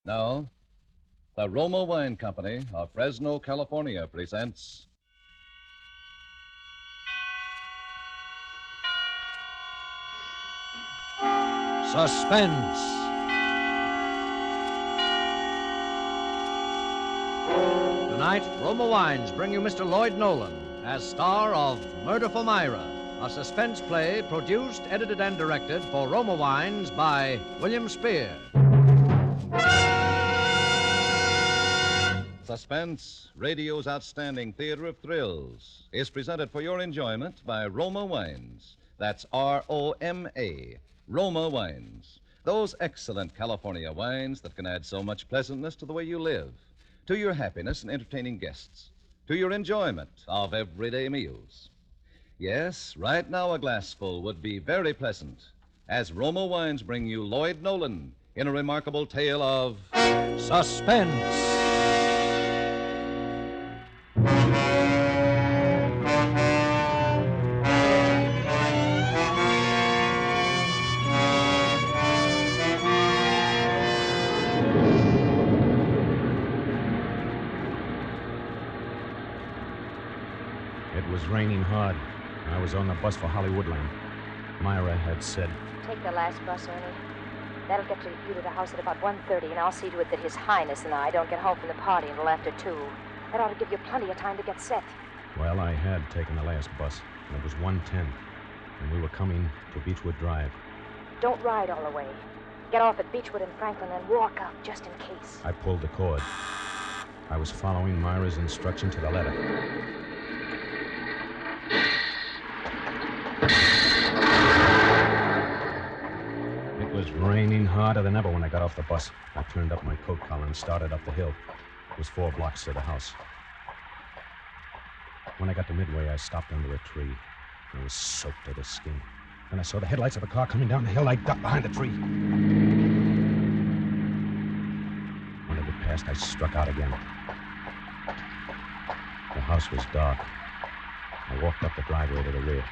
Now, the Roma Wine Company of Fresno, California presents Suspense. Tonight, Roma Wines bring you Mr. Lloyd Nolan as star of Murder for Myra, a suspense play produced, edited, and directed for Roma Wines by William Spear. Suspense, radio's outstanding theater of thrills, is presented for your enjoyment by Roma Wines. That's R-O-M-A, Roma Wines. Those excellent California wines that can add so much pleasantness to the way you live, to your happiness in entertaining guests, to your enjoyment of everyday meals. Yes, right now a glassful would be very pleasant, as Roma Wines bring you Lloyd Nolan in a remarkable tale of Suspense. It was raining hard. I was on the bus for Hollywoodland. Myra had said, Take the last bus, Ernie. That'll get you to the house at about 1:30, and I'll see to it that His Highness and I don't get home from the party until after 2. That ought to give you plenty of time to get set. well, I had taken the last bus, and it was 1:10, and we were coming to Beechwood Drive. Don't ride all the way. Get off at Beechwood and Franklin and walk up, just in case. I pulled the cord. I was following Myra's instruction to the letter. It was raining harder than ever when I got off the bus. I turned up my coat collar and started up the hill. It was 4 blocks to the house. When I got to Midway, I stopped under a tree. I was soaked to the skin. Then I saw the headlights of a car coming down the hill. I ducked behind the tree. When it had passed, I struck out again. The house was dark. I walked up the driveway to the rear.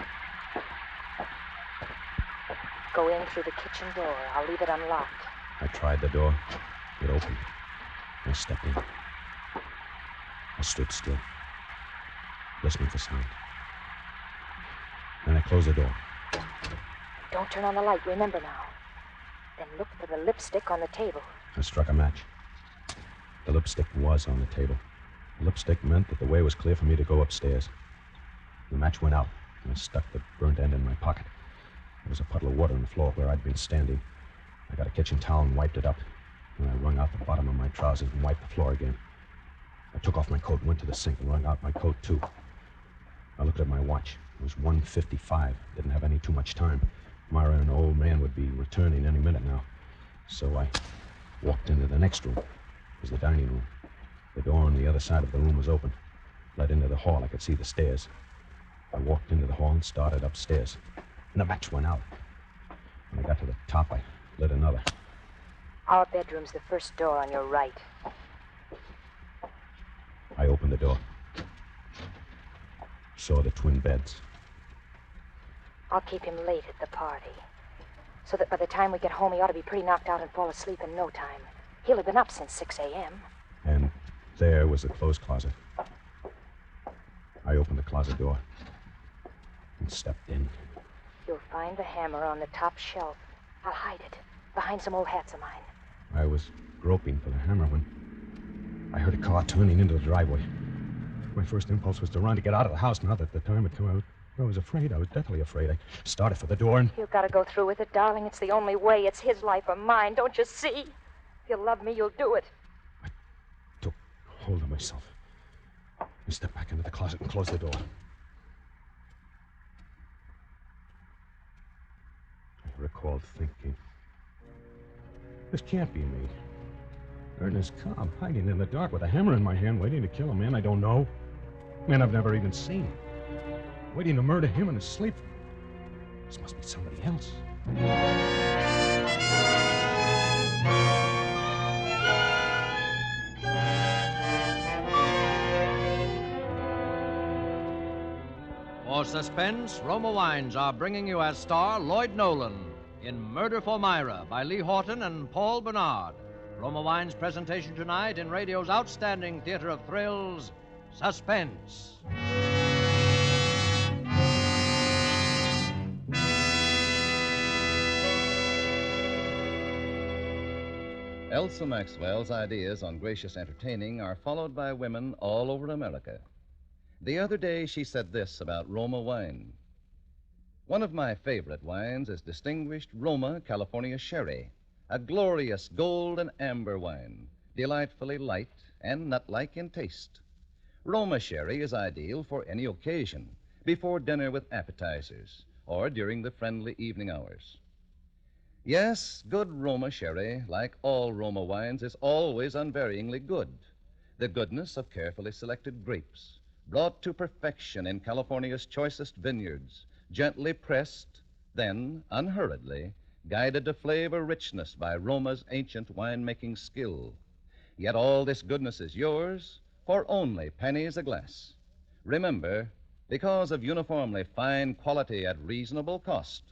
Go in through the kitchen door. I'll leave it unlocked. I tried the door. It opened. I stepped in. I stood still, listening for sound. Then I closed the door. Don't turn on the light, remember now. Then look for the lipstick on the table. I struck a match. The lipstick was on the table. The lipstick meant that the way was clear for me to go upstairs. The match went out, and I stuck the burnt end in my pocket. There was a puddle of water on the floor where I'd been standing. I got a kitchen towel and wiped it up. And I wrung out the bottom of my trousers and wiped the floor again. I took off my coat and went to the sink and wrung out my coat, too. I looked at my watch. It was 1:55. Didn't have any too much time. Myra and the old man would be returning any minute now. So I walked into the next room. It was the dining room. The door on the other side of the room was open. Led into the hall. I could see the stairs. I walked into the hall and started upstairs. And the match went out. When I got to the top, I lit another. Our bedroom's the first door on your right. I opened the door. Saw the twin beds. I'll keep him late at the party, so that by the time we get home, he ought to be pretty knocked out and fall asleep in no time. He'll have been up since 6 a.m. And there was the clothes closet. I opened the closet door and stepped in. You'll find the hammer on the top shelf. I'll hide it behind some old hats of mine. I was groping for the hammer when I heard a car turning into the driveway. My first impulse was to run to get out of the house. Now that the time had come, I was afraid. I was deathly afraid. I started for the door and... You've got to go through with it, darling. It's the only way. It's his life or mine. Don't you see? If you love me, you'll do it. I took hold of myself. I stepped back into the closet and closed the door. I recalled thinking, this can't be me. Ernest Cobb, hiding in the dark with a hammer in my hand, waiting to kill a man I don't know. A man I've never even seen. Waiting to murder him in his sleep. This must be somebody else. For Suspense, Roma Wines are bringing you as star Lloyd Nolan in Murder for Myra by Lee Horton and Paul Bernard. Roma Wine's presentation tonight in radio's outstanding theater of thrills, Suspense. Elsa Maxwell's ideas on gracious entertaining are followed by women all over America. The other day, she said this about Roma wine. One of my favorite wines is distinguished Roma California Sherry, a glorious gold and amber wine, delightfully light and nut-like in taste. Roma Sherry is ideal for any occasion, before dinner with appetizers, or during the friendly evening hours. Yes, good Roma Sherry, like all Roma wines, is always unvaryingly good. The goodness of carefully selected grapes, brought to perfection in California's choicest vineyards, gently pressed, then, unhurriedly, guided to flavor richness by Roma's ancient winemaking skill. Yet all this goodness is yours for only pennies a glass. Remember, because of uniformly fine quality at reasonable cost,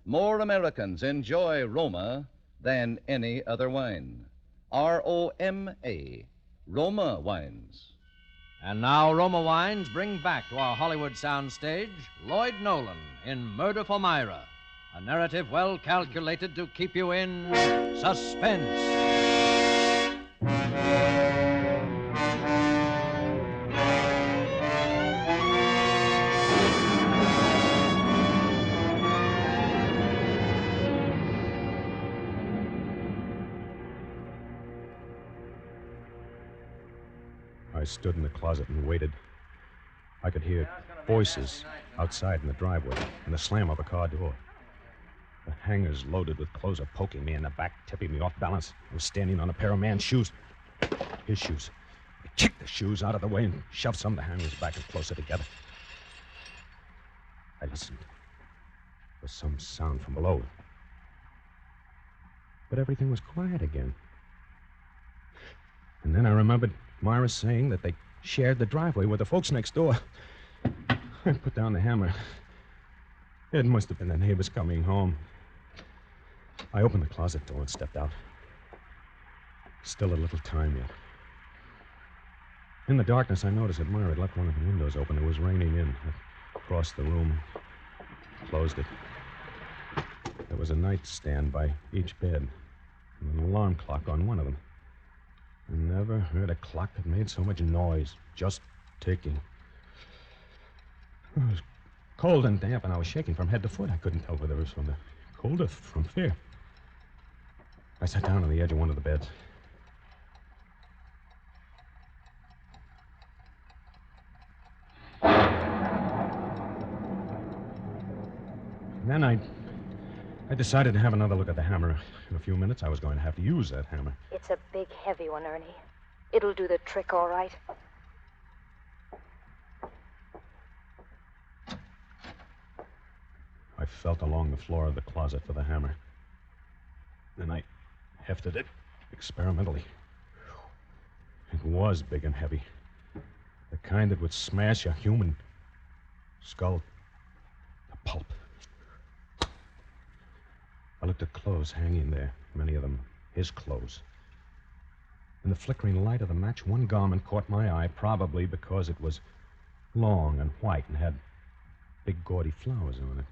more Americans enjoy Roma than any other wine. R-O-M-A, Roma Wines. And now Roma Wines bring back to our Hollywood soundstage Lloyd Nolan in Murder for Myra, a narrative well calculated to keep you in suspense. I stood in the closet and waited. I could hear voices outside in the driveway and the slam of a car door. The hangers loaded with clothes are poking me in the back, tipping me off balance. I was standing on a pair of man's shoes. His shoes. I kicked the shoes out of the way and shoved some of the hangers back and closer together. I listened. There was some sound from below. But everything was quiet again. And then I remembered Myra saying that they shared the driveway with the folks next door. I put down the hammer. It must have been the neighbors coming home. I opened the closet door and stepped out. Still a little time yet. In the darkness, I noticed that Myra had left one of the windows open. It was raining in. I crossed the room, closed it. There was a nightstand by each bed, and an alarm clock on one of them. I never heard a clock that made so much noise, just ticking. It was cold and damp, and I was shaking from head to foot. I couldn't tell whether it was from the cold or from fear. I sat down on the edge of one of the beds. And then I decided to have another look at the hammer. In a few minutes, I was going to have to use that hammer. It's a big, heavy one, Ernie. It'll do the trick, all right. I felt along the floor of the closet for the hammer. Then I hefted it experimentally. It was big and heavy. The kind that would smash a human skull to pulp. I looked at clothes hanging there, many of them his clothes. In the flickering light of the match, one garment caught my eye, probably because it was long and white and had big gaudy flowers on it.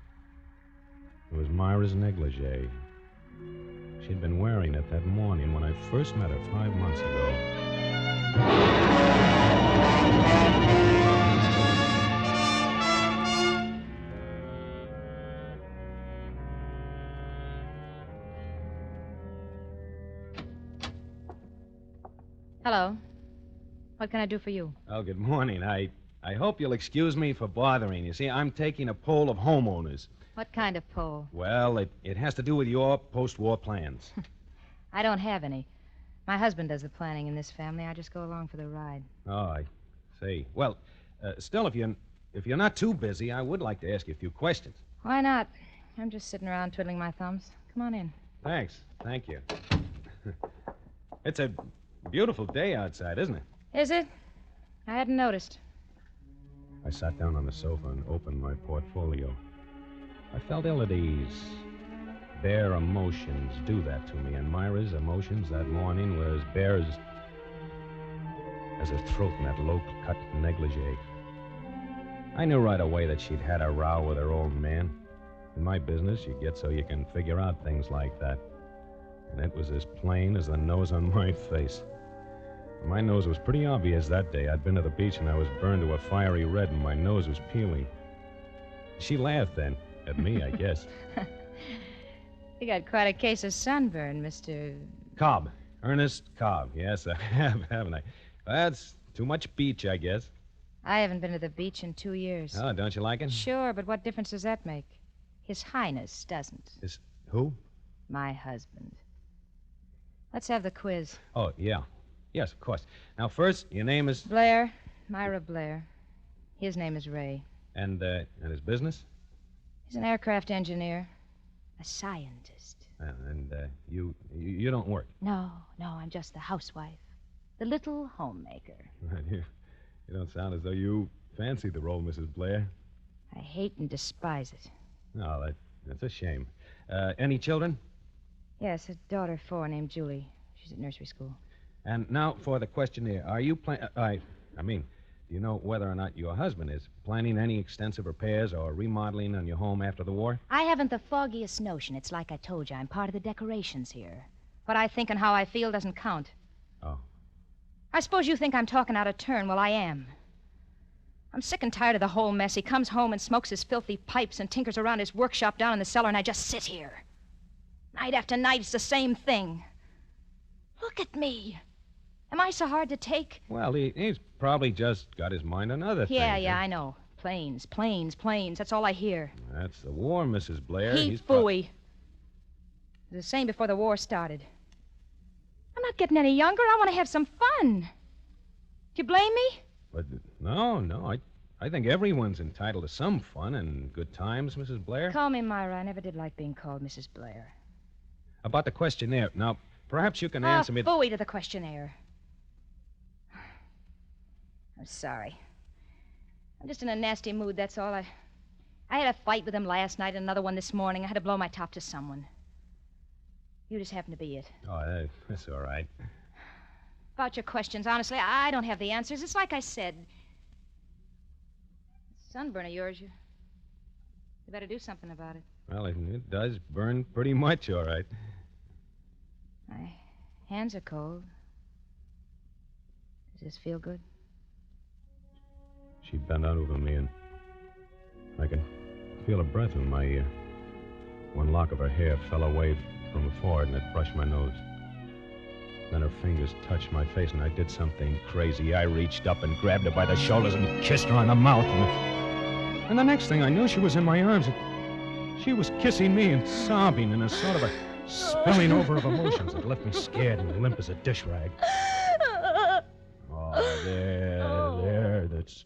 It was Myra's negligee. She'd been wearing it that morning when I first met her 5 months ago. Hello. What can I do for you? Oh, good morning. I hope you'll excuse me for bothering. You see, I'm taking a poll of homeowners. What kind of poll? Well, it has to do with your post-war plans. I don't have any. My husband does the planning in this family. I just go along for the ride. Oh, I see. Well, still, if you're not too busy, I would like to ask you a few questions. Why not? I'm just sitting around twiddling my thumbs. Come on in. Thanks. Thank you. It's a beautiful day outside, isn't it? Is it? I hadn't noticed. I sat down on the sofa and opened my portfolio. I felt ill at ease. bare emotions do that to me, and Myra's emotions that morning were as bare as her throat in that low-cut negligee. I knew right away that she'd had a row with her old man. In my business, you get so you can figure out things like that. And it was as plain as the nose on my face. My nose was pretty obvious that day. I'd been to the beach and I was burned to a fiery red and my nose was peeling. She laughed then, at me, I guess. You got quite a case of sunburn, Mr. Cobb. Ernest Cobb. Yes, I have, haven't I? That's too much beach, I guess. I haven't been to the beach in 2 years. Oh, don't you like it? Sure, but what difference does that make? His Highness doesn't. Is who? My husband. Let's have the quiz. Oh, yeah. Yes, of course. Now, first, your name is... Blair. Myra Blair. His name is Ray. And his business? He's an aircraft engineer. A scientist. And you don't work? No, I'm just the housewife. The little homemaker. Right here. You don't sound as though you fancy the role, Mrs. Blair. I hate and despise it. No, that's a shame. Any children? Yes, a daughter of 4 named Julie. She's at nursery school. And now for the questionnaire. Are you do you know whether or not your husband is planning any extensive repairs or remodeling on your home after the war? I haven't the foggiest notion. It's like I told you, I'm part of the decorations here. What I think and how I feel doesn't count. Oh. I suppose you think I'm talking out of turn. Well, I am. I'm sick and tired of the whole mess. He comes home and smokes his filthy pipes and tinkers around his workshop down in the cellar, and I just sit here. Night after night, it's the same thing. Look at me. Am I so hard to take? Well, he's probably just got his mind on other things. Yeah, I know. Planes. That's all I hear. That's the war, Mrs. Blair. He's phooey. It was the same before the war started. I'm not getting any younger. I want to have some fun. Do you blame me? But no. I think everyone's entitled to some fun and good times, Mrs. Blair. Call me Myra. I never did like being called Mrs. Blair. About the questionnaire. Now, perhaps you can answer me... Phooey to the questionnaire. I'm sorry. I'm just in a nasty mood, that's all. I had a fight with him last night and another one this morning. I had to blow my top to someone. You just happen to be it. Oh, that's all right. About your questions, honestly, I don't have the answers. It's like I said. Sunburn of yours, you better do something about it. Well, it does burn pretty much, all right. My hands are cold. Does this feel good? She bent out over me, and I could feel her breath in my ear. One lock of her hair fell away from her forehead, and it brushed my nose. Then her fingers touched my face, and I did something crazy. I reached up and grabbed her by the shoulders and kissed her on the mouth. And the next thing I knew, she was in my arms. And she was kissing me and sobbing in a sort of a spilling over of emotions that left me scared and limp as a dish rag. Oh, there, that's...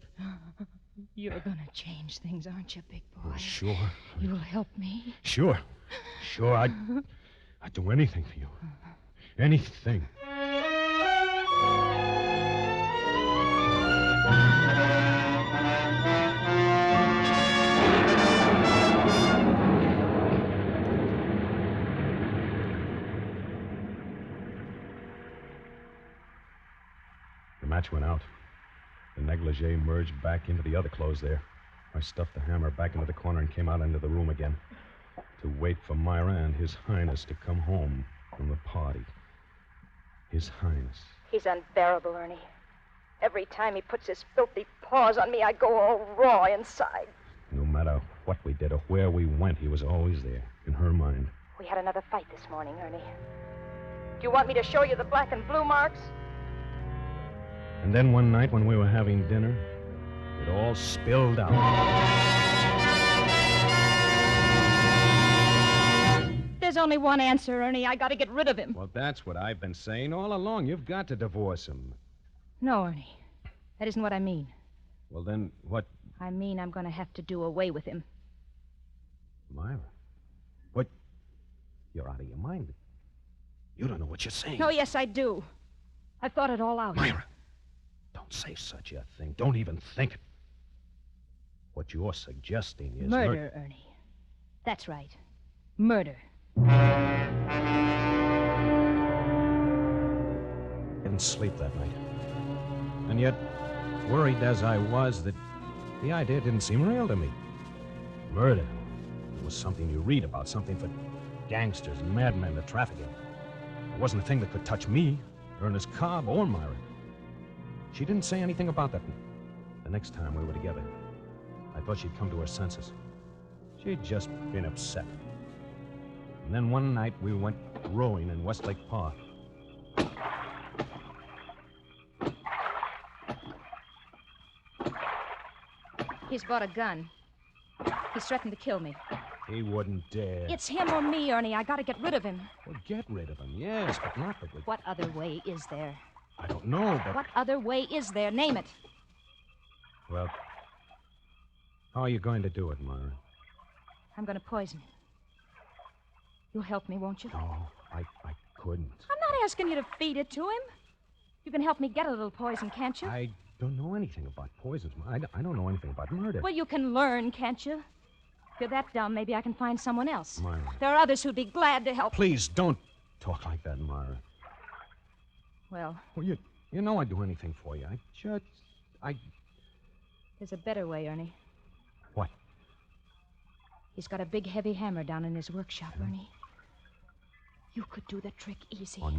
You're gonna change things, aren't you, big boy? Oh, sure. You'll help me? Sure. I'd do anything for you. Anything. The match went out. The negligee merged back into the other clothes there. I stuffed the hammer back into the corner and came out into the room again to wait for Myra and His Highness to come home from the party. His Highness. He's unbearable, Ernie. Every time he puts his filthy paws on me, I go all raw inside. No matter what we did or where we went, he was always there, in her mind. We had another fight this morning, Ernie. Do you want me to show you the black and blue marks? And then one night when we were having dinner, it all spilled out. There's only one answer, Ernie. I gotta get rid of him. Well, that's what I've been saying all along. You've got to divorce him. No, Ernie. That isn't what I mean. Well, then what? I mean I'm gonna have to do away with him. Myra. What? You're out of your mind. You don't know what you're saying. No, yes, I do. I've thought it all out. Myra, don't say such a thing. Don't even think it. What you're suggesting is... Murder, Ernie. That's right. Murder. I didn't sleep that night. And yet, worried as I was, that the idea didn't seem real to me. Murder. It was something you read about, something for gangsters and madmen to traffic in. It wasn't a thing that could touch me, Ernest Cobb, or Myra. She didn't say anything about that. The next time we were together, I thought she'd come to her senses. She'd just been upset. And then one night we went rowing in Westlake Park. He's bought a gun. He's threatened to kill me. He wouldn't dare. It's him or me, Ernie. I gotta get rid of him. Well, get rid of him, yes, but not the... What other way is there? I don't know, but... What other way is there? Name it. Well, how are you going to do it, Myra? I'm gonna poison him. You'll help me, won't you? No, I couldn't. I'm not asking you to feed it to him. You can help me get a little poison, can't you? I don't know anything about poisons. I don't know anything about murder. Well, you can learn, can't you? If you're that dumb, maybe I can find someone else. Myra. There are others who'd be glad to help. Please, don't talk like that, Myra. Well, You know I'd do anything for you. there's a better way, Ernie. What? He's got a big, heavy hammer down in his workshop, Ernie. You could do the trick easy. Oh,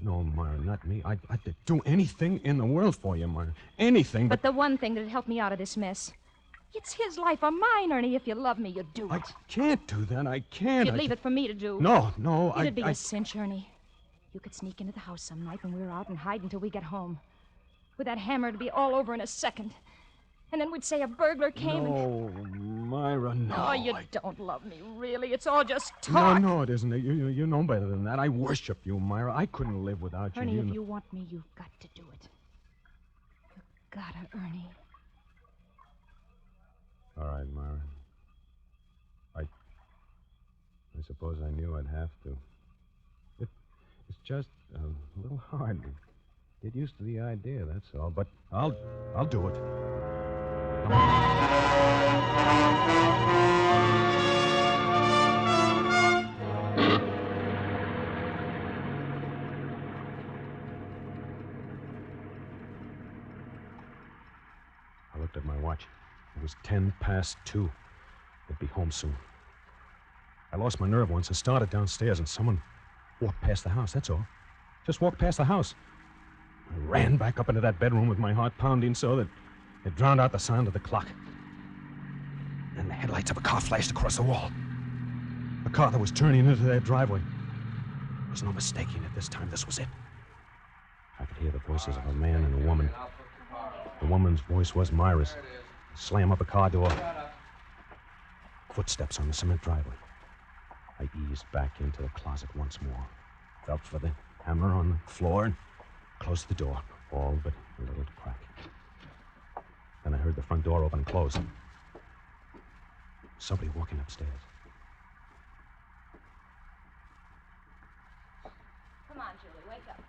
no, Myra, not me. I'd do anything in the world for you, Myra. Anything, But the one thing that'd help me out of this mess. It's his life or mine, Ernie. If you love me, you'd do I it. can't do that. I can't. You'd leave it for me to do. No, It'd be a cinch, Ernie. You could sneak into the house some night when we were out and hide until we get home. With that hammer, it'd be all over in a second. And then we'd say a burglar came No, Myra, no. Oh, you don't love me, really. It's all just talk. No, it isn't. You know better than that. I worship you, Myra. I couldn't live without you. Ernie, if you want me, you've got to do it. You've gotta, Ernie. All right, Myra. I suppose I knew I'd have to. It's just a little hard to get used to the idea, that's all. But I'll do it. I looked at my watch. It was 2:10. They'd be home soon. I lost my nerve once and started downstairs, and someone walked past the house, that's all. Just walked past the house. I ran back up into that bedroom with my heart pounding so that it drowned out the sound of the clock. Then the headlights of a car flashed across the wall. A car that was turning into their driveway. There was no mistaking it this time. This was it. I could hear the voices of a man and a woman. The woman's voice was Myra's. Slam up a car door. Footsteps on the cement driveway. I eased back into the closet once more. Felt for the hammer on the floor and closed the door, all but a little crack. Then I heard the front door open and close. Somebody walking upstairs. Come on, Julie, wake up.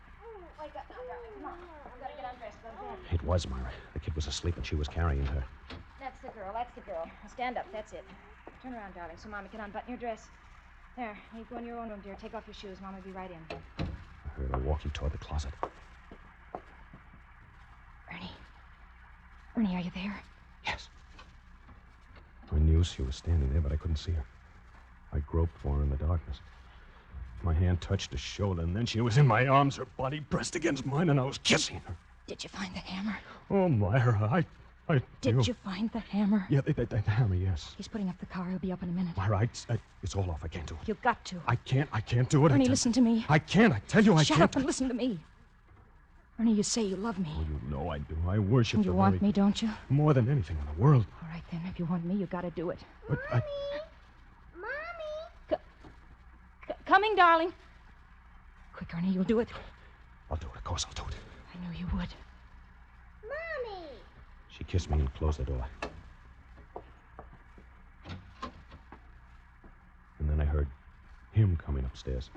Wake up now, darling. Come on. We've got to get undressed. Go to bed. It was Myra. The kid was asleep and she was carrying her. That's the girl. Now stand up. That's it. Turn around, darling, so Mommy can unbutton your dress. There. You go in your own room, dear. Take off your shoes. Mommy will be right in. I heard her walking toward the closet. Ernie, are you there? Yes. I knew she was standing there, but I couldn't see her. I groped for her in the darkness. My hand touched her shoulder, and then she was in my arms, her body pressed against mine, and I was kissing her. Did you find the hammer? Oh, Myra, Did you find the hammer? Yeah, the hammer, yes. He's putting up the car. He'll be up in a minute. Myra, it's all off. I can't do it. You've got to. I can't do it. Ernie, listen to me. I can't. I tell you, I Shut can't. up and listen to me. Ernie, you say you love me. Oh, you know I do. I worship And you want me, don't you? More than anything in the world. All right, then. If you want me, you got to do it. But Mommy! Coming, darling. Quick, Ernie, you'll do it. I'll do it. Of course I'll do it. I knew you would. Mommy! She kissed me and closed the door. And then I heard him coming upstairs.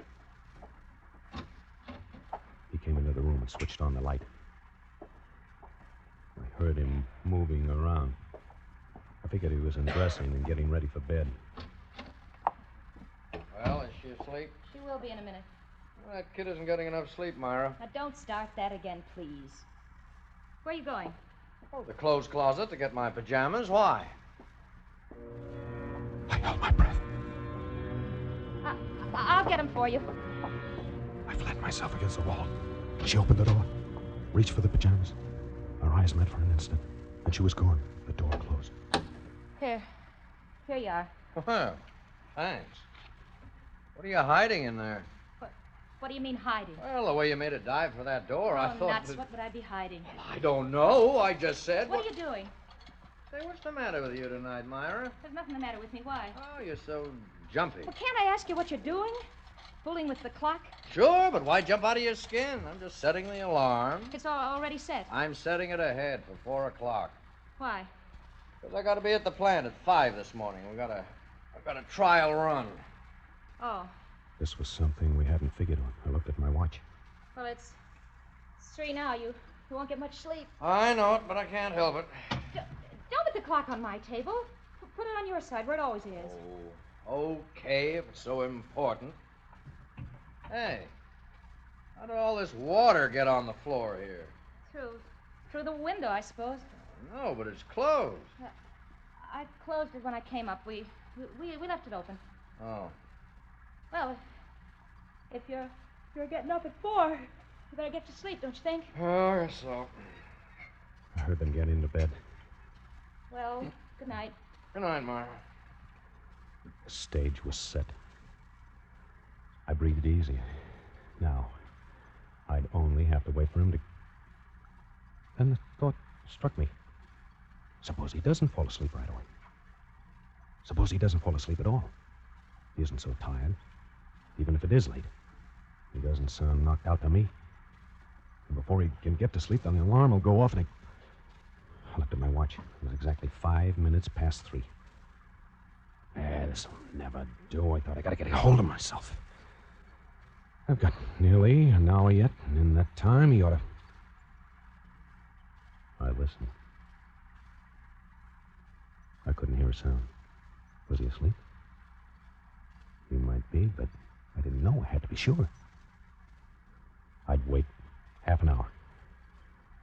He came into the room and switched on the light. I heard him moving around. I figured he was undressing and getting ready for bed. Well, is she as asleep. She will be in a minute. Well, that kid isn't getting enough sleep, Myra. Now, don't start that again, please. Where are you going? Oh, the clothes closet to get my pajamas. Why? I held my breath. I'll get them for you. I flattened myself against the wall. She opened the door, reached for the pajamas. Our eyes met for an instant, and she was gone. The door closed. Here you are. Well, thanks. What are you hiding in there? What do you mean hiding? Well, the way you made a dive for that door, I thought... nuts. What would I be hiding? I don't know. I just said... What are you doing? Say, what's the matter with you tonight, Myra? There's nothing the matter with me. Why? Oh, you're so jumpy. Well, can't I ask you what you're doing? Fooling with the clock? Sure, but why jump out of your skin? I'm just setting the alarm. It's already set. I'm setting it ahead for 4 o'clock. Why? Because I got to be at the plant at 5 this morning. I've got a trial run. Oh. This was something we hadn't figured on. I looked at my watch. Well, it's 3 now. You won't get much sleep. I know it, but I can't help it. Don't put the clock on my table. Put it on your side, where it always is. Oh, okay, if it's so important. Hey, how did all this water get on the floor here? Through the window, I suppose. No, but it's closed. I closed it when I came up. We left it open. Oh. Well, if you're getting up at 4, you better get to sleep, don't you think? Oh, I guess so. I heard them get into bed. Well, good night. Good night, Myra. The stage was set. I breathed easy. Now, I'd only have to wait for him to... Then the thought struck me. Suppose he doesn't fall asleep right away. Suppose he doesn't fall asleep at all. He isn't so tired. Even if it is late. He doesn't sound knocked out to me. And before he can get to sleep, then the alarm will go off and I looked at my watch. It was exactly 5 minutes past 3. This will never do. I thought I gotta get a hold of myself. I've got nearly an hour yet, and in that time he ought to... I listened. I couldn't hear a sound. Was he asleep? He might be, but I didn't know. I had to be sure. I'd wait half an hour.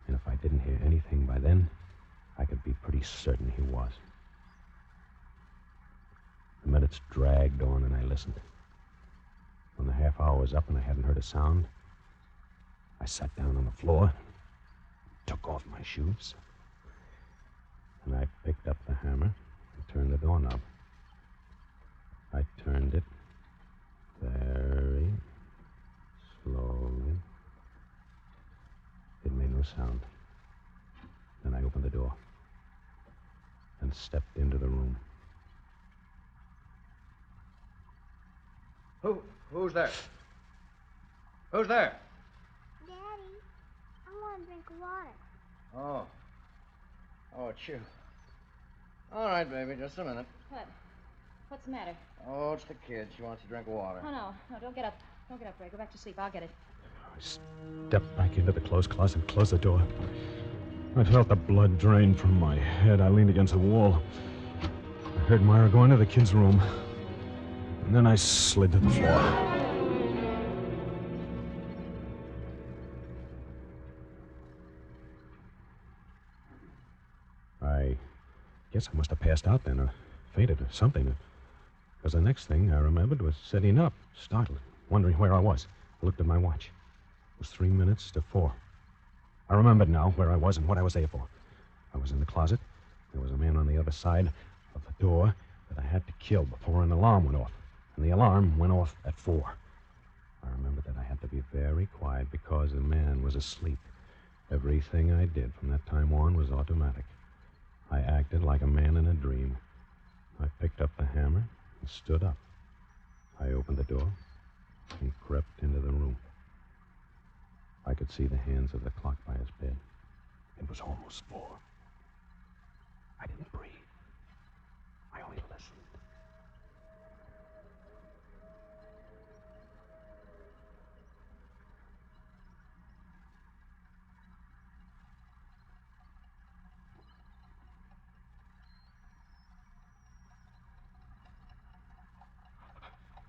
And if I didn't hear anything by then, I could be pretty certain he was. The minutes dragged on, and I listened. When the half hour was up and I hadn't heard a sound, I sat down on the floor, took off my shoes, and I picked up the hammer and turned the doorknob. I turned it very slowly. It made no sound. Then I opened the door and stepped into the room. Who's there? Who's there? Daddy, I want a drink of water. Oh, it's you. All right, baby, just a minute. What? What's the matter? Oh, it's the kid. She wants a drink of water. Oh, no, don't get up. Don't get up, Ray. Go back to sleep. I'll get it. I stepped back into the clothes closet and closed the door. I felt the blood drain from my head. I leaned against the wall. I heard Myra go into the kid's room. And then I slid to the floor. I guess I must have passed out then, or fainted, or something. Because the next thing I remembered was sitting up, startled, wondering where I was. I looked at my watch. It was 3 minutes to 4. I remembered now where I was and what I was there for. I was in the closet. There was a man on the other side of the door that I had to kill before an alarm went off. And the alarm went off at 4. I remembered that I had to be very quiet because the man was asleep. Everything I did from that time on was automatic. I acted like a man in a dream. I picked up the hammer and stood up. I opened the door and crept into the room. I could see the hands of the clock by his bed. It was almost 4. I didn't breathe. I only listened.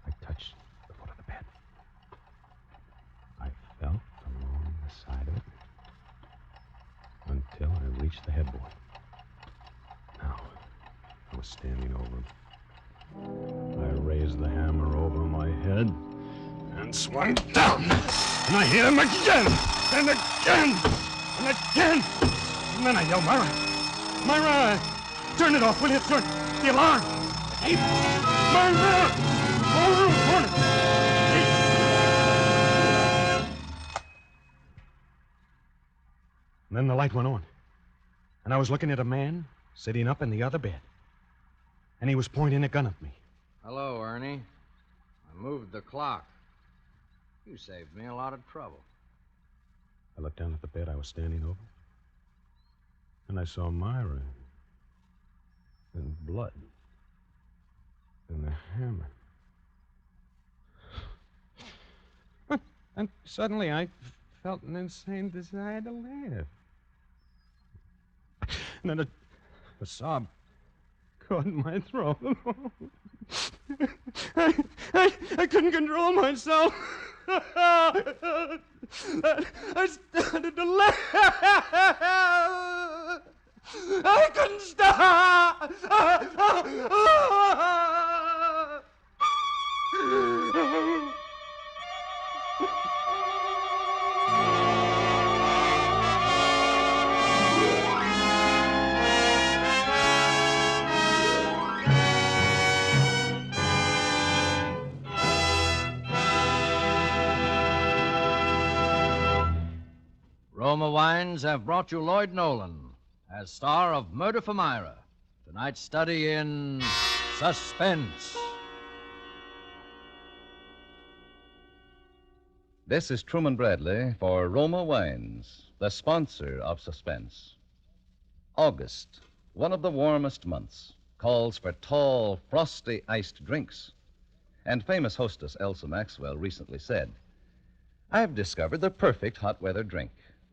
I touched the foot of reached the headboard. Now, I was standing over him. I raised the hammer over my head and swung down. And I hit him again, and again, and again. And then I yelled, Myra! Myra! Turn it off, will you? Turn the alarm! Hey, Myra! Over in the corner! Hey. And then the light went on. And I was looking at a man sitting up in the other bed. And he was pointing a gun at me. Hello, Ernie. I moved the clock. You saved me a lot of trouble. I looked down at the bed I was standing over. And I saw Myra. And blood. And the hammer. And suddenly I felt an insane desire to laugh. And then a sob caught in my throat. I couldn't control myself. I started to laugh. I couldn't stop. Roma Wines have brought you Lloyd Nolan as star of Murder for Myra, tonight's study in Suspense. This is Truman Bradley for Roma Wines, the sponsor of Suspense. August, one of the warmest months, calls for tall, frosty iced drinks. And famous hostess Elsa Maxwell recently said, "I've discovered the perfect hot weather drink.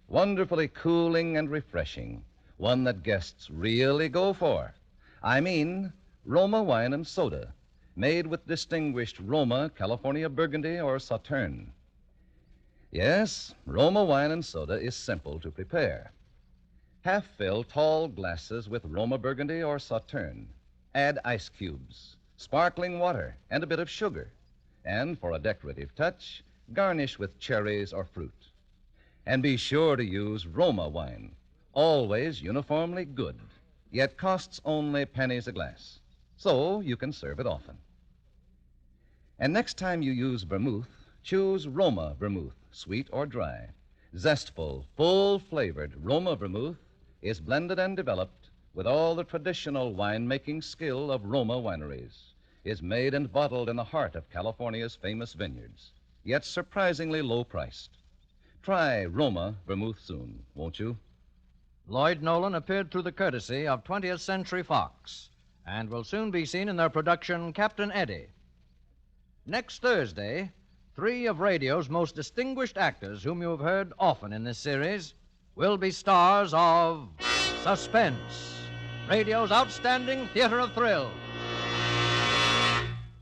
Wonderfully cooling and refreshing. One that guests really go for. I mean, Roma wine and soda, made with distinguished Roma, California Burgundy, or Sauterne. Yes, Roma wine and soda is simple to prepare. Half-fill tall glasses with Roma Burgundy or Sauterne. Add ice cubes, sparkling water, and a bit of sugar. And for a decorative touch, garnish with cherries or fruit. And be sure to use Roma wine, always uniformly good, yet costs only pennies a glass, so you can serve it often. And next time you use vermouth, choose Roma vermouth, sweet or dry. Zestful, full-flavored Roma vermouth is blended and developed with all the traditional wine-making skill of Roma wineries, is made and bottled in the heart of California's famous vineyards, yet surprisingly low-priced. Try Roma vermouth soon, won't you? Lloyd Nolan appeared through the courtesy of 20th Century Fox and will soon be seen in their production Captain Eddie. Next Thursday, 3 of radio's most distinguished actors, whom you have heard often in this series, will be stars of Suspense, radio's outstanding theater of thrills.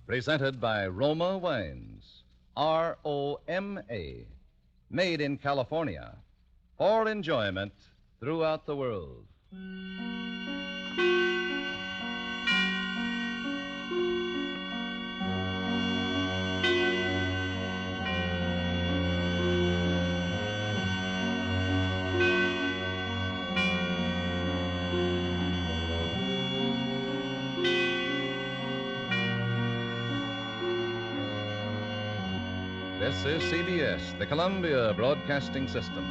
Presented by Roma Wines, R-O-M-A, made in California, for enjoyment throughout the world. This is CBS, the Columbia Broadcasting System.